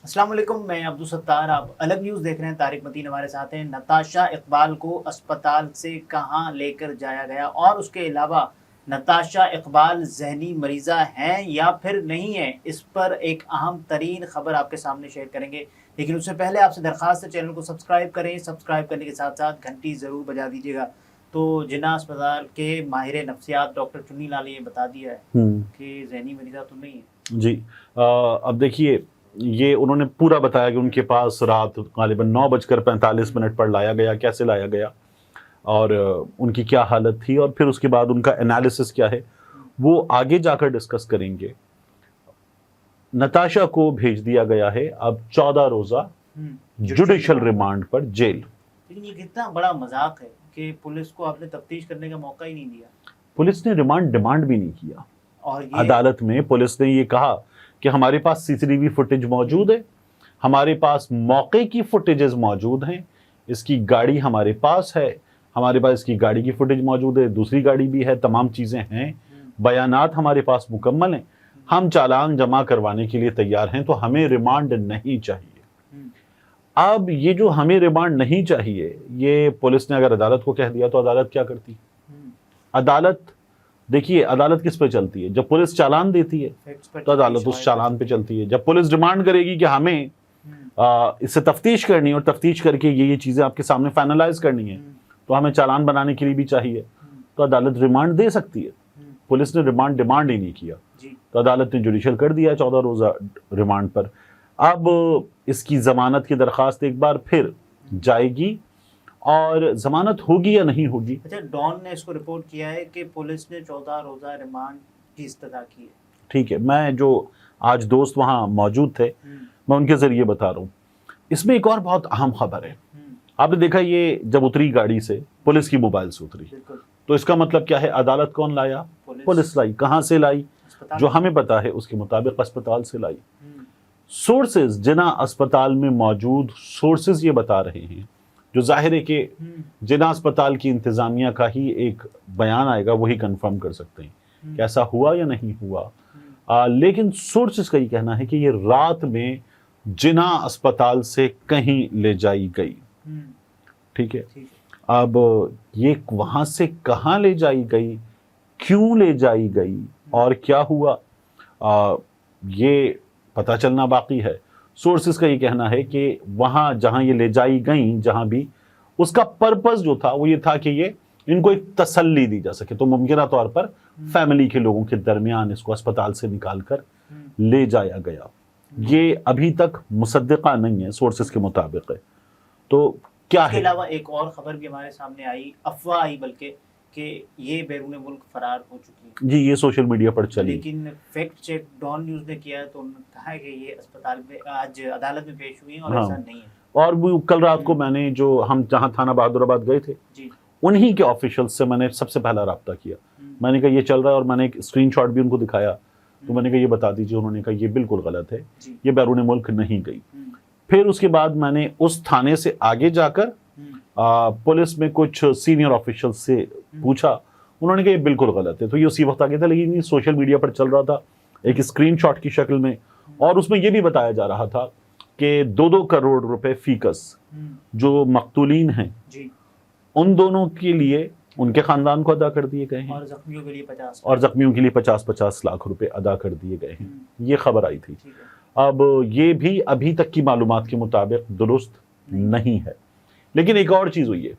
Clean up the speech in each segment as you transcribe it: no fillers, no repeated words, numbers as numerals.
السلام علیکم، میں عبدالستار، آپ الگ نیوز دیکھ رہے ہیں۔ طارق متین ہمارے ساتھ ہیں۔ نتاشا اقبال کو اسپتال سے کہاں لے کر جایا گیا، اور اس کے علاوہ نتاشا اقبال ذہنی مریضہ ہیں یا پھر نہیں ہیں، اس پر ایک اہم ترین خبر آپ کے سامنے شیئر کریں گے۔ لیکن اس سے پہلے آپ سے درخواست ہے، چینل کو سبسکرائب کریں، سبسکرائب کرنے کے ساتھ ساتھ گھنٹی ضرور بجا دیجیے گا۔ تو جناح اسپتال کے ماہر نفسیات ڈاکٹر چنی لال نے یہ بتا دیا ہے کہ ذہنی مریضہ تو نہیں ہے۔ جی اب دیکھیے، یہ انہوں نے پورا بتایا کہ ان کے پاس رات غالباً 9:45 پر لایا گیا، کیسے لایا گیا اور ان کی کیا حالت تھی، اور پھر اس کے بعد ان کا انالیسس کیا ہے وہ آگے جا کر ڈسکس کریں گے۔ نتاشا کو بھیج دیا گیا ہے اب 14 روزہ جوڈیشل ریمانڈ پر جیل۔ لیکن یہ کتنا بڑا مذاق ہے کہ پولیس کو آپ نے تفتیش کرنے کا موقع ہی نہیں دیا۔ پولیس نے ریمانڈ ڈیمانڈ بھی نہیں کیا۔ اور عدالت میں پولیس نے یہ کہا کہ ہمارے پاس سی سی ٹی وی فوٹیج موجود ہے، ہمارے پاس موقع کی فوٹیجز موجود ہیں، اس کی گاڑی ہمارے پاس ہے، ہمارے پاس اس کی گاڑی کی فوٹیج موجود ہے، دوسری گاڑی بھی ہے، تمام چیزیں ہیں، بیانات ہمارے پاس مکمل ہیں، ہم چالان جمع کروانے کے لیے تیار ہیں، تو ہمیں ریمانڈ نہیں چاہیے۔ اب یہ جو ہمیں ریمانڈ نہیں چاہیے، یہ پولیس نے اگر عدالت کو کہہ دیا تو عدالت کیا کرتی؟ عدالت، دیکھیے عدالت کس پہ چلتی ہے؟ جب پولیس چالان دیتی ہے تو عدالت اس چالان پہ چلتی ہے۔ جب پولیس ڈیمانڈ کرے گی کہ ہمیں اس سے تفتیش کرنی ہے اور تفتیش کر کے یہ چیزیں آپ کے سامنے فائنلائز کرنی ہے، تو ہمیں چالان بنانے کے لیے بھی چاہیے، تو عدالت ریمانڈ دے سکتی ہے۔ پولیس نے ریمانڈ ڈیمانڈ ہی نہیں کیا، تو عدالت نے جوڈیشل کر دیا 14 روزہ ریمانڈ پر۔ اب اس کی ضمانت کی درخواست ایک بار پھر جائے گی، اور ضمانت ہوگی یا نہیں ہوگی۔ اچھا، ڈان نے اس کو رپورٹ کیا ہے کہ پولیس نے 14 روزہ ریمانڈ کی استدعا کی ہے۔ ٹھیک ہے، میں جو آج دوست وہاں موجود تھے میں ان کے ذریعے بتا رہا ہوں۔ اس میں ایک اور بہت اہم خبر ہے۔ آپ نے دیکھا یہ جب اتری گاڑی سے پولیس کی موبائل سے اتری، تو اس کا مطلب کیا ہے؟ عدالت کون لایا؟ پولیس لائی۔ کہاں سے لائی؟ جو ہمیں پتا ہے اس کے مطابق اسپتال سے لائی۔ سورسز، جناح اسپتال میں موجود سورسز یہ بتا رہے ہیں، جو ظاہر ہے کہ جناح اسپتال کی انتظامیہ کا ہی ایک بیان آئے گا، وہی کنفرم کر سکتے ہیں کہ ایسا ہوا یا نہیں ہوا، لیکن سورسز کا یہ کہنا ہے کہ یہ رات میں جناح اسپتال سے کہیں لے جائی گئی۔ ٹھیک ہے، اب یہ وہاں سے کہاں لے جائی گئی، کیوں لے جائی گئی اور کیا ہوا، یہ پتہ چلنا باقی ہے۔ سورسز کا یہ کہنا ہے کہ وہاں جہاں یہ لے جائی گئیں، جہاں بھی، اس کا پرپس جو تھا وہ یہ تھا کہ یہ ان کو ایک تسلی دی جا سکے، تو ممکنہ طور پر فیملی کے لوگوں کے درمیان اس کو اسپتال سے نکال کر لے جایا گیا۔ یہ ابھی تک مصدقہ نہیں ہے، سورسز کے مطابق ہے۔ تو کیا ہے؟ اس کے علاوہ ایک اور خبر بھی ہمارے سامنے آئی، افواہ آئی بلکہ، کہ یہ بیرون ملک فرار ہو چکی ہے۔ جی، یہ سوشل میڈیا پر چلی، لیکن فیکٹ چیک ڈان نیوز نے کیا ہے، تو انہوں نے کہا ہے کہ یہ اسپتال میں آج عدالت میں پیش ہوئی ہیں اور ایسا نہیں ہے۔ اور وہ کل رات کو میں نے جو ہم جہاں تھانہ بہادر آباد گئے تھے، انہی کے آفیشل سے میں نے سب سے پہلا رابطہ کیا۔ میں نے کہا یہ چل رہا ہے، اور میں نے ایک اسکرین شاٹ بھی ان کو دکھایا، تو میں نے کہا یہ بتا دیجیے۔ انہوں نے کہا یہ بالکل غلط ہے، یہ بیرون ملک نہیں گئی۔ پھر اس کے بعد میں نے اس تھانے سے آگے جا کر پولیس میں کچھ سینئر آفیشل سے پوچھا، انہوں نے کہا یہ بالکل غلط ہے۔ تو یہ اسی وقت آگے تھا، لیکن یہ سوشل میڈیا پر چل رہا تھا ایک اسکرین شاٹ کی شکل میں، اور اس میں یہ بھی بتایا جا رہا تھا کہ 2-2 کروڑ روپے فیکس جو مقتولین ہیں ان دونوں کے لیے ان کے خاندان کو ادا کر دیے گئے ہیں، اور زخمیوں کے لیے 50 لاکھ روپے ادا کر دیے گئے ہیں۔ یہ خبر آئی تھی۔ اب یہ بھی ابھی تک کی معلومات کے مطابق درست نہیں ہے، لیکن ایک اور چیز ہوئی ہے،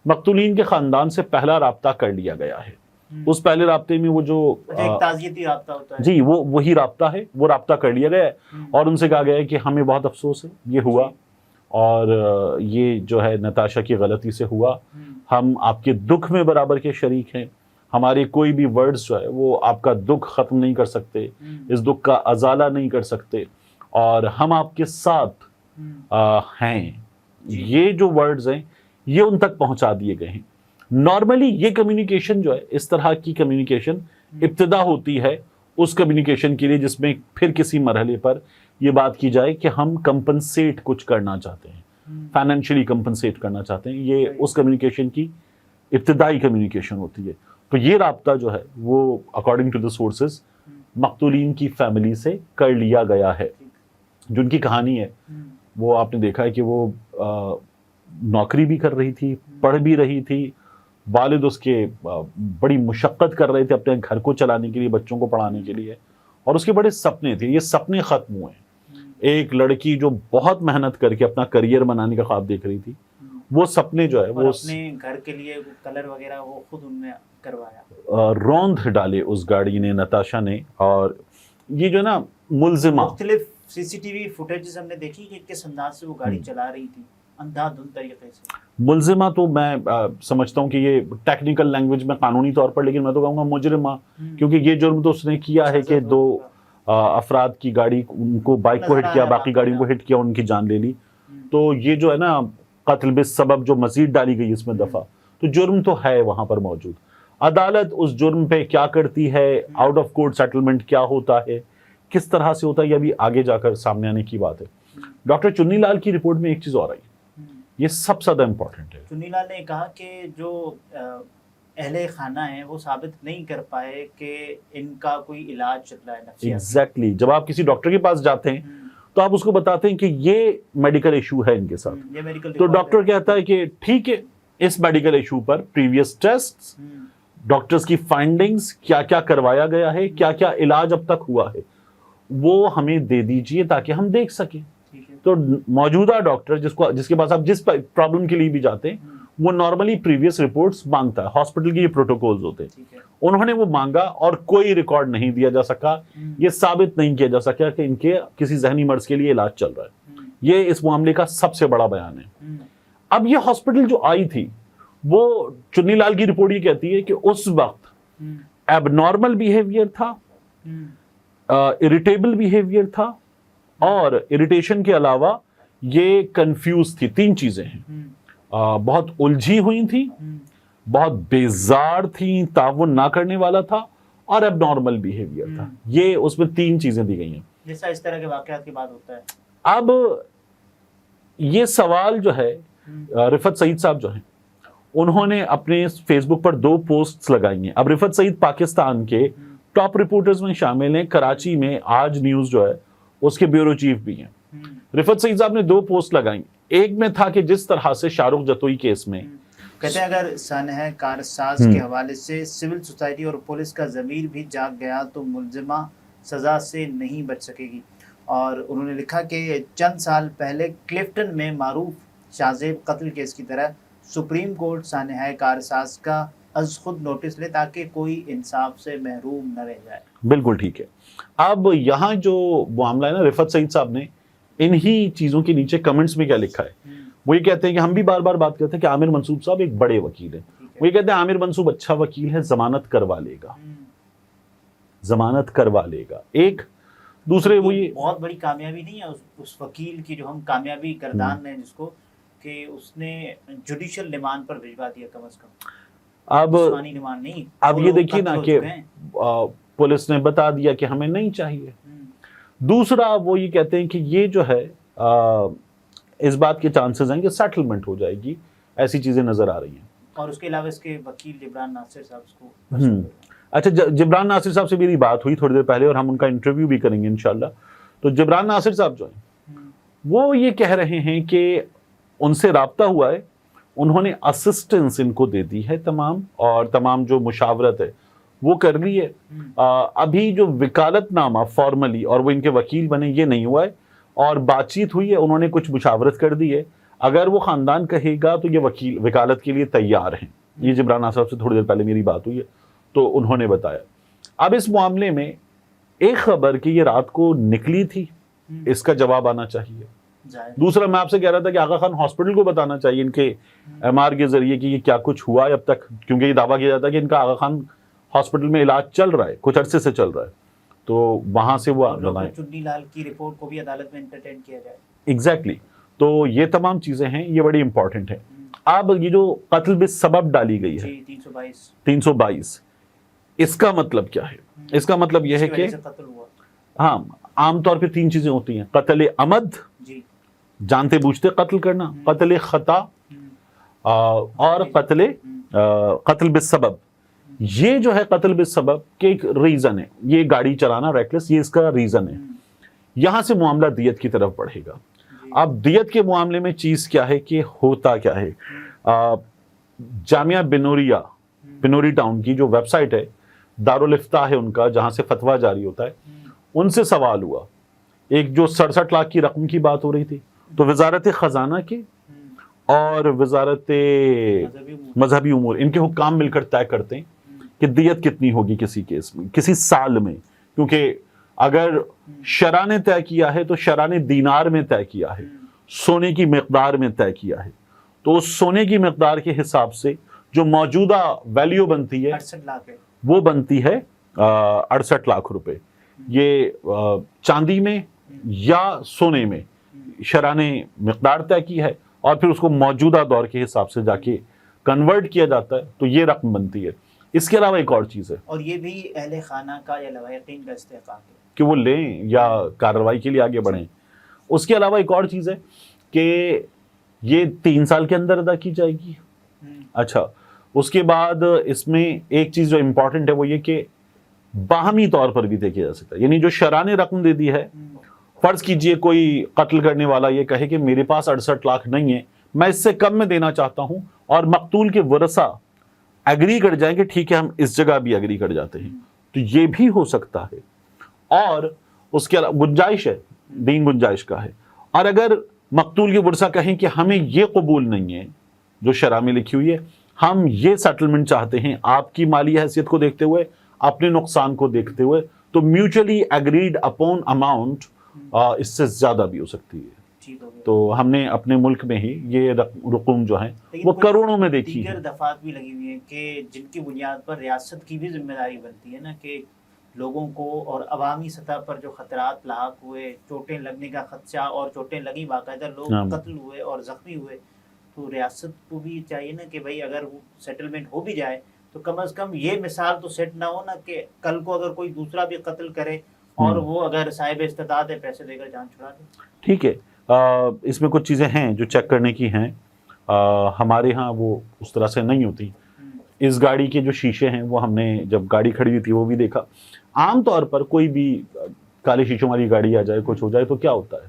مقتولین کے خاندان سے پہلا رابطہ کر لیا گیا ہے۔ اس پہلے رابطے میں وہ جو ایک تعزیتی رابطہ ہوتا ہے، جی، وہی رابطہ ہے، وہ رابطہ کر لیا گیا ہے، اور ان سے کہا گیا ہے کہ ہمیں بہت افسوس ہے یہ ہوا، اور یہ جو ہے نتاشا کی غلطی سے ہوا، ہم آپ کے دکھ میں برابر کے شریک ہیں، ہمارے کوئی بھی ورڈز جو ہے وہ آپ کا دکھ ختم نہیں کر سکتے، اس دکھ کا ازالہ نہیں کر سکتے، اور ہم آپ کے ساتھ ہیں۔ یہ جو ورڈز ہیں یہ ان تک پہنچا دیے گئے ہیں۔ نارملی یہ کمیونیکیشن جو ہے، اس طرح کی کمیونیکیشن ابتدا ہوتی ہے اس کمیونیکیشن کے لیے جس میں پھر کسی مرحلے پر یہ بات کی جائے کہ ہم کمپنسیٹ کچھ کرنا چاہتے ہیں، فائنینشلی کمپنسیٹ کرنا چاہتے ہیں، یہ اس کمیونیکیشن کی ابتدائی کمیونیکیشن ہوتی ہے۔ تو یہ رابطہ جو ہے وہ اکارڈنگ ٹو دی سورسز مقتولین کی فیملی سے کر لیا گیا ہے۔ جو ان کی کہانی ہے وہ آپ نے دیکھا ہے کہ وہ نوکری بھی کر رہی تھی, پڑھ بھی رہی تھی, والد اس کے بڑی مشقت کر رہے تھے اپنے گھر کو چلانے کے لیے, بچوں کو پڑھانے کے لیے, اور اس کے بڑے سپنے تھے. یہ سپنے ختم ہوئے. ایک لڑکی جو بہت محنت کر کے اپنا کریئر بنانے کا خواب دیکھ رہی تھی, وہ سپنے جو ہے وہ اپنے گھر کے لیے کلر وغیرہ وہ خود ان نے کروایا, روند ڈالے اس گاڑی نے, نتاشا نے. اور یہ جو ہے نا ملزمہ, مختلف سی سی ٹی وی فوٹیجز ہم نے دیکھی کہ کس انداز سے وہ گاڑی چلا رہی تھی, اندھا دھند طریقے سے. ملزمہ تو میں سمجھتا ہوں کہ یہ ٹیکنیکل لینگویج میں قانونی طور پر, لیکن میں تو کہوں گا مجرمہ, کیونکہ یہ جرم تو اس نے کیا ہے کہ 2 افراد کی گاڑی, ان کو بائک کو ہٹ کیا, باقی گاڑیوں کو ہٹ کیا, ان کی جان لے لی. تو یہ جو ہے نا قتل بالسبب جو مزید ڈالی گئی اس میں دفعہ, تو جرم تو ہے وہاں پر موجود. عدالت اس جرم پہ کیا کرتی ہے, آؤٹ آف کورٹ سیٹلمنٹ کیا ہوتا ہے, کس طرح سے ہوتا ہے, یہ ابھی آگے جا کر سامنے آنے کی بات ہے. ڈاکٹر چنی لال کی رپورٹ میں ایک چیز اور آئی, یہ سب سے زیادہ امپورٹنٹ ہے. چنی لال نے کہا کہ جو اہل خانہ ہیں وہ ثابت نہیں کر پائے کہ ان کا کوئی علاج چل رہا ہے نفسیاتی. ایگزیکٹلی, جب آپ کسی ڈاکٹر کے پاس جاتے ہیں تو آپ اس کو بتاتے ہیں کہ یہ میڈیکل ایشو ہے ان کے ساتھ, تو ڈاکٹر کہتا ہے کہ ٹھیک ہے, اس میڈیکل ایشو پر پریویس ٹیسٹ, ڈاکٹرز کی فائنڈنگز, کیا کیا کروایا گیا ہے, کیا کیا علاج اب تک ہوا ہے, وہ ہمیں دے دیجئے تاکہ ہم دیکھ سکیں. تو موجودہ ڈاکٹر جس کے پاس آپ جس پرابلم کے لیے بھی جاتے ہیں, وہ نارملی پریویس رپورٹس مانگتا ہے. ہاسپٹل کے یہ پروٹوکولز ہوتے ہیں, انہوں نے وہ مانگا اور کوئی ریکارڈ نہیں دیا جا سکا, یہ ثابت نہیں کیا جا سکا کہ ان کے کسی ذہنی مرض کے لیے علاج چل رہا ہے. یہ اس معاملے کا سب سے بڑا بیان ہے. اب یہ ہاسپٹل جو آئی تھی, وہ چنی لال کی رپورٹ یہ کہتی ہے کہ اس وقت ایب نارمل بیہیویئر تھا, اریٹیبل بیہیویئر تھا, اور اریٹیشن کے علاوہ یہ کنفیوز تھی. 3 چیزیں ہیں, بہت الجھی ہوئی تھی, بہت بیزار تھی, تعاون نہ کرنے والا تھا, اور ایب نارمل بیہیویئر تھا. یہ اس میں 3 چیزیں دی گئی ہیں. جیسا اس طرح کے واقعات کی بات ہوتا ہے. اب یہ سوال جو ہے, رفعت سعید صاحب جو ہیں, انہوں نے اپنے فیس بک پر 2 پوسٹس لگائی ہیں. اب رفعت سعید پاکستان کے ٹاپ رپورٹرز میں شامل ہیں. کراچی میں آج نیوز جو ہے اس کے بیورو چیف بھی ہیں. رفعت سعید صاحب نے 2 پوسٹ لگائیں. ایک میں تھا کہ جس طرح سے شاہ رخ جتوئی کیس میں کہتے ہیں اگر سانحہ کارساز کے حوالے سے سول سوسائٹی اور پولیس کا ضمیر بھی جاگ گیا تو ملزمہ سزا سے نہیں بچ سکے گی. اور انہوں نے لکھا کہ چند سال پہلے کلفٹن میں معروف شاذیب قتل کیس کی طرح سپریم کورٹ سانحہ کارساز کا از خود نوٹس لے تاکہ کوئی انصاف سے محروم نہ رہ جائے. بالکل ٹھیک ہے. اب یہاں جو معاملہ ہے نا, رفعت سعید صاحب نے انہی چیزوں کے نیچے کمنٹس میں کیا لکھا ہے, وہ یہ کہتے ہیں کہ ہم بھی بار بار بات کرتے ہیں کہ عامر منصوب صاحب ایک بڑے وکیل ہیں. وہ یہ کہتے ہیں عامر منصوب اچھا وکیل ہے, ضمانت کروا لے گا, ضمانت کروا لے گا. ایک دوسرے وہ یہ بہت بڑی کامیابی نہیں ہے اس وکیل کی جو ہم کامیابی گردان ہیں جس کو کہ اس نے جوڈیشل ریمانڈ پر بھجوا دیا کم از کم. اب نہیں, اب یہ دیکھیے نا کہ پولیس نے بتا دیا کہ ہمیں نہیں چاہیے. دوسرا وہ یہ کہتے ہیں کہ یہ جو ہے اس بات کے چانسز ہیں کہ سیٹلمنٹ ہو جائے گی, ایسی چیزیں نظر آ رہی ہیں. اور اس کے علاوہ اس کے وکیل جبران ناصر صاحب اس کو اچھا, جبران ناصر صاحب سے میری بات ہوئی تھوڑی دیر پہلے, اور ہم ان کا انٹرویو بھی کریں گے انشاءاللہ. تو جبران ناصر صاحب جو ہیں وہ یہ کہہ رہے ہیں کہ ان سے رابطہ ہوا ہے, انہوں نے اسسٹنس ان کو دے دی ہے تمام, اور تمام جو مشاورت ہے وہ کر لی ہے. ابھی جو وکالت نامہ فارملی اور وہ ان کے وکیل بنے یہ نہیں ہوا ہے, اور بات چیت ہوئی ہے, انہوں نے کچھ مشاورت کر دی ہے. اگر وہ خاندان کہے گا تو یہ وکالت کے لیے تیار ہیں. یہ جبران ناصر صاحب سے تھوڑی دیر پہلے میری بات ہوئی ہے تو انہوں نے بتایا. اب اس معاملے میں ایک خبر کہ یہ رات کو نکلی تھی, اس کا جواب آنا چاہیے. دوسرا میں آپ سے کہہ رہا تھا کہ آغا خان ہاسپٹل کو بتانا چاہیے ان کے ایم آر کے ذریعے کہ یہ کیا کچھ ہوا ہے اب تک, کیونکہ یہ دعویٰ کیا جاتا ہے کہ ان کا آغا خان ہاسپٹل میں علاج چل رہا ہے, کچھ عرصے سے چل رہا ہے, تو وہاں سے وہ چنی لال کی رپورٹ کو بھی عدالت میں انٹرٹین کیا جائے. ایگزیکٹلی. تو یہ تمام چیزیں ہیں, یہ بڑی امپورٹنٹ ہیں. اب یہ جو قتل بالسبب ڈالی گئی ہے 322, اس کا مطلب کیا ہے؟ اس کا مطلب یہ ہے کہ ہاں عام طور پہ 3 چیزیں ہوتی ہیں, قتل عمد, جانتے بوجھتے قتل کرنا, قتل خطا, اور قتل بالسبب. یہ جو ہے قتل بالسبب کے ایک ریزن ہے, یہ گاڑی چلانا ریکلس, یہ اس کا ریزن ہے. یہاں سے معاملہ دیت کی طرف بڑھے گا. اب دیت کے معاملے میں چیز کیا ہے کہ ہوتا کیا ہے, جامعہ بنوری ٹاؤن کی جو ویب سائٹ ہے, دارالفتاح ہے ان کا, جہاں سے فتویٰ جاری ہوتا ہے, ان سے سوال ہوا. ایک جو 67 لاکھ کی رقم کی بات ہو رہی تھی, تو وزارت خزانہ کے اور وزارت مذہبی امور, ان کے حکام مل کر طے کرتے ہیں کہ دیت کتنی ہوگی کسی کیس میں, کسی سال میں. کیونکہ اگر شرح نے طے کیا ہے تو شرح نے دینار میں طے کیا ہے, سونے کی مقدار میں طے کیا ہے. تو اس سونے کی مقدار کے حساب سے جو موجودہ ویلیو بنتی ہے 68 لاکھ ہے, وہ بنتی ہے 68 لاکھ روپے. یہ چاندی میں یا سونے میں شرح نے مقدار طے کی ہے, اور پھر اس کو موجودہ دور کے حساب سے جا کے کنورٹ کیا جاتا ہے, تو یہ رقم بنتی ہے. اس کے علاوہ ایک اور چیز ہے, اور یہ بھی اہل خانہ کا یا لواحقین کا استحقاق ہے کہ وہ لیں یا کارروائی کے لیے آگے بڑھیں. اس کے علاوہ ایک اور چیز ہے کہ یہ 3 سال کے اندر ادا کی جائے گی. اچھا, اس کے بعد اس میں ایک چیز جو امپورٹنٹ ہے وہ یہ کہ باہمی طور پر بھی دیکھا جا سکتا ہے. یعنی جو شرح نے رقم دے دی ہے, فرض کیجئے کوئی قتل کرنے والا یہ کہے کہ میرے پاس 68 لاکھ نہیں ہے, میں اس سے کم میں دینا چاہتا ہوں, اور مقتول کے ورثہ ایگری کر جائیں کہ ٹھیک ہے ہم اس جگہ بھی ایگری کر جاتے ہیں, تو یہ بھی ہو سکتا ہے. اور اس کے علاوہ گنجائش ہے, دین گنجائش کا ہے. اور اگر مقتول کے ورثہ کہیں کہ ہمیں یہ قبول نہیں ہے جو شرح میں لکھی ہوئی ہے, ہم یہ سیٹلمنٹ چاہتے ہیں آپ کی مالی حیثیت کو دیکھتے ہوئے, اپنے نقصان کو دیکھتے ہوئے, تو میوچلی ایگریڈ اپون اماؤنٹ اس سے زیادہ بھی ہو سکتی ہے. تو ہم نے اپنے ملک میں ہی یہ رقوم جو ہیں وہ کروڑوں میں دیکھی ہیں. دیگر دفعات بھی لگی ہوئی ہیں کہ جن کی بنیاد پر ریاست کی بھی ذمہ داری بنتی ہے نا, کہ لوگوں کو اور عوامی سطح پر جو خطرات لاحق ہوئے, چوٹیں لگنے کا خدشہ اور چوٹیں لگی, باقاعدہ لوگ قتل ہوئے اور زخمی ہوئے, تو ریاست کو بھی چاہیے نا کہ بھائی اگر سیٹلمنٹ ہو بھی جائے تو کم از کم یہ مثال تو سیٹ نہ ہو نا کہ کل کو اگر کوئی دوسرا بھی قتل کرے اور وہ اگر صاحب استطاعت ہے پیسے دے کر جان چھڑا دے. ٹھیک ہے, اس میں کچھ چیزیں ہیں جو چیک کرنے کی ہیں. ہمارے ہاں وہ اس طرح سے نہیں ہوتی. اس گاڑی کے جو شیشے ہیں وہ ہم نے جب گاڑی کھڑی ہوئی تھی وہ بھی دیکھا. عام طور پر کوئی بھی کالے شیشوں والی گاڑی آ جائے, کچھ ہو جائے تو کیا ہوتا ہے,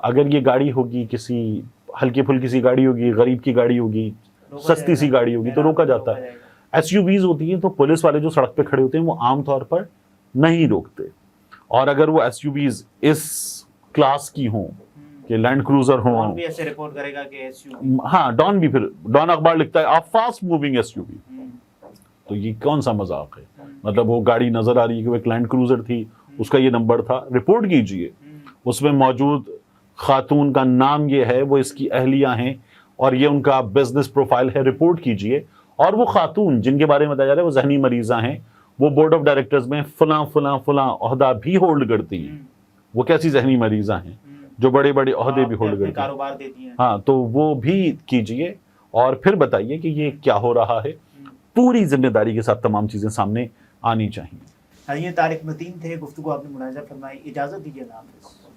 اگر یہ گاڑی ہوگی کسی ہلکی پھلکی سی گاڑی ہوگی, غریب کی گاڑی ہوگی, سستی سی گاڑی ہوگی, تو روکا جاتا ہے. ایس یو ویز ہوتی ہیں تو پولیس والے جو سڑک پہ کھڑے ہوتے ہیں وہ عام طور پر نہیں روکتے. اور اگر وہ ایس یو ویز اس کلاس کی ہوں کہ لینڈ کروزر ہوں, بھی ایسے رپورٹ کرے گا کہ ایس یو وی, ہاں ڈان بھی, پھر ڈان اخبار لکھتا ہے آپ فاسٹ موونگ ایس یو وی, تو یہ کون سا مذاق ہے. مطلب وہ گاڑی نظر آ رہی ہے کہ وہ ایک لینڈ کروزر تھی, اس کا یہ نمبر تھا, رپورٹ کیجئے, اس میں موجود خاتون کا نام یہ ہے, وہ اس کی اہلیہ ہیں, اور یہ ان کا بزنس پروفائل ہے, رپورٹ کیجئے. اور وہ خاتون جن کے بارے میں بتایا جا رہا ہے وہ ذہنی مریضہ ہیں, وہ بورڈ آف ڈائریکٹرز میں فلاں فلاں فلاں عہدہ بھی ہولڈ کرتی ہیں. وہ کیسی ذہنی مریضہ ہیں جو بڑے بڑے عہدے بھی ہولڈ کرتی ہیں, کاروبار دیتی ہیں. ہاں, تو وہ بھی کیجئے اور پھر بتائیے کہ یہ کیا ہو رہا ہے. پوری ذمہ داری کے ساتھ تمام چیزیں سامنے آنی چاہیے. یہ طارق متین تھے, گفتگو آپ نے ملاحظہ فرمائی. اجازت دیجیے اللہ